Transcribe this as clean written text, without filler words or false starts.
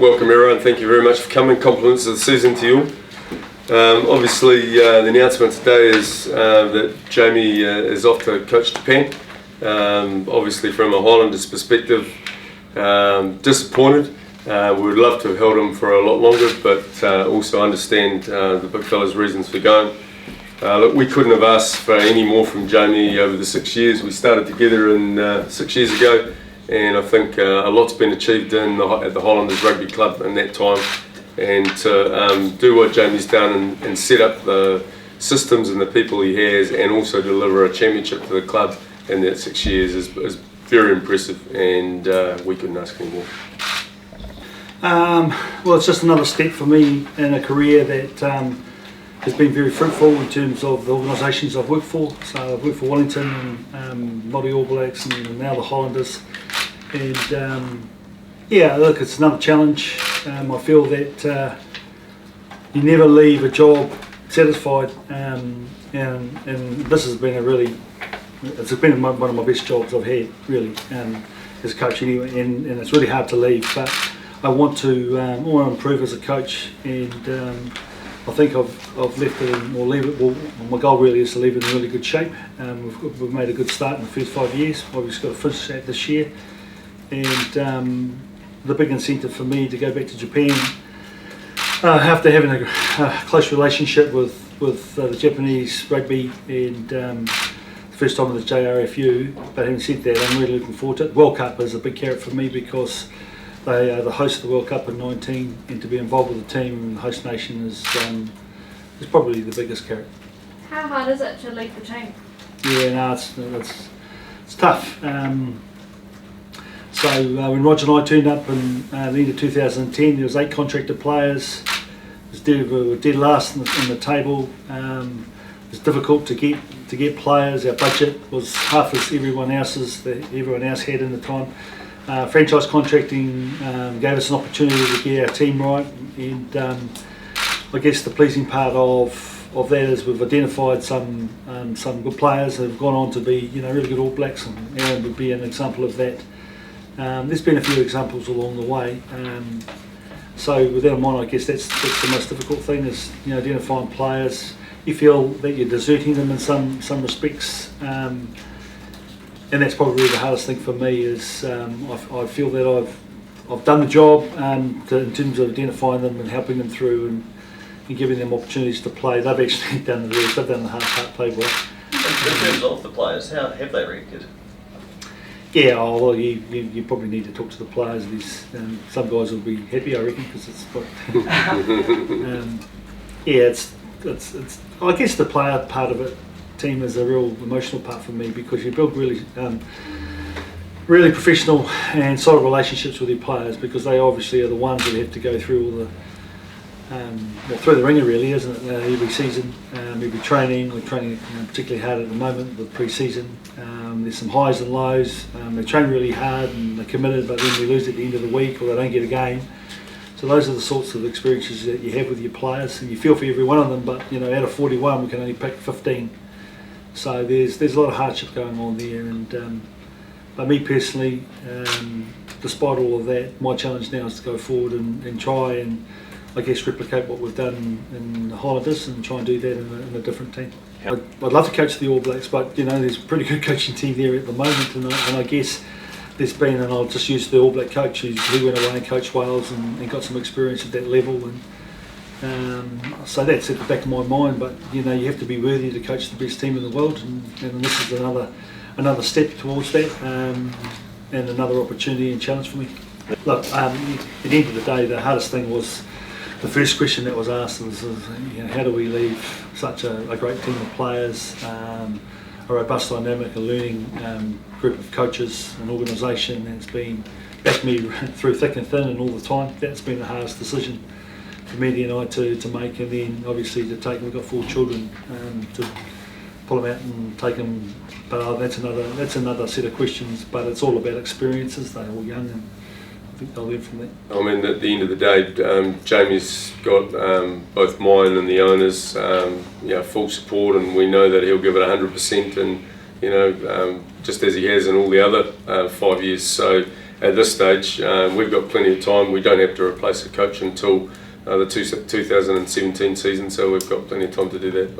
Welcome everyone, thank you very much for coming. Compliments of the season to you all. Obviously the announcement today is that Jamie is off to coach Japan. Obviously from a Highlanders perspective, disappointed. We would love to have held him for a lot longer, but also understand the big fella's reasons for going. Look, we couldn't have asked for any more from Jamie over the 6 years. We started together 6 years ago, and I think a lot's been achieved at the Highlanders Rugby Club in that time. And to do what Jamie's done and set up the systems and the people he has, and also deliver a championship to the club in that 6 years is very impressive, and we couldn't ask any more. Well, it's just another step for me in a career that has been very fruitful in terms of the organisations I've worked for. So I've worked for Wellington and Māori All Blacks and now the Highlanders. And yeah, look, it's another challenge. I feel that you never leave a job satisfied, and this has been it's been one of my best jobs I've had, really, as a coach anyway, and it's really hard to leave. But I want to improve as a coach, and I think I've left it in, or leave it. Well, my goal really is to leave it in really good shape. We've made a good start in the first 5 years. Obviously, got to finish that this year, and the big incentive for me to go back to Japan, after having a close relationship with the Japanese rugby, and the first time with the JRFU. But having said that, I'm really looking forward to it. World Cup is a big carrot for me because they are the host of the World Cup in 19, and to be involved with the team and the host nation is probably the biggest carrot. How hard is it to lead the team? Yeah, no, it's tough. So when Roger and I turned up in the end of 2010, there was 8 contracted players. We were dead last in the table. It was difficult to get players. Our budget was half as everyone else had in the time. Franchise contracting gave us an opportunity to get our team right, and I guess the pleasing part of that is we've identified some good players that have gone on to be really good All Blacks, and Aaron would be an example of that. There's been a few examples along the way, so with that in mind, I guess that's the most difficult thing is identifying players. You feel that you're deserting them in some respects. And that's probably the hardest thing for me is I feel that I've done the job in terms of identifying them and helping them through and giving them opportunities to play. They've actually done the rest. They've done the hard part, played well. In terms of the players, how have they reacted? Yeah, well, you probably need to talk to the players. Some guys will be happy, I reckon, because it's quite. Yeah, it's. I guess the player part of it. Team is a real emotional part for me because you build really professional and solid relationships with your players, because they obviously are the ones that have to go through all the through the ringer, really, isn't it? Every season, every training. We're training particularly hard at the moment with pre-season. There's some highs and lows. They train really hard and they're committed, but then we lose at the end of the week or they don't get a game. So those are the sorts of experiences that you have with your players, and you feel for every one of them. But out of 41, we can only pick 15. So there's a lot of hardship going on there, and but me personally, despite all of that, my challenge now is to go forward and try and I guess replicate what we've done in the Highlanders and try and do that in a different team. I'd love to coach the All Blacks, but there's a pretty good coaching team there at the moment, and I guess there's been, and I'll just use the All Black coach who went away and coached Wales and got some experience at that level, and so that's at the back of my mind. But you have to be worthy to coach the best team in the world, and this is another step towards that, and another opportunity and challenge for me. Look, at the end of the day, the hardest thing was the first question that was asked was how do we leave such a great team of players, a robust, dynamic and learning group of coaches and organisation that's been backed me through thick and thin and all the time. That's been the hardest decision for Mandy and I to make, and then obviously to take. We've got 4 children, to pull them out and take them. But that's another set of questions. But it's all about experiences. They're all young, and I think they'll learn from that. I mean, at the end of the day, Jamie's got both mine and the owners, full support, and we know that he'll give it 100%, and just as he has in all the other 5 years. So at this stage, we've got plenty of time. We don't have to replace a coach until the 2017 season, so we've got plenty of time to do that.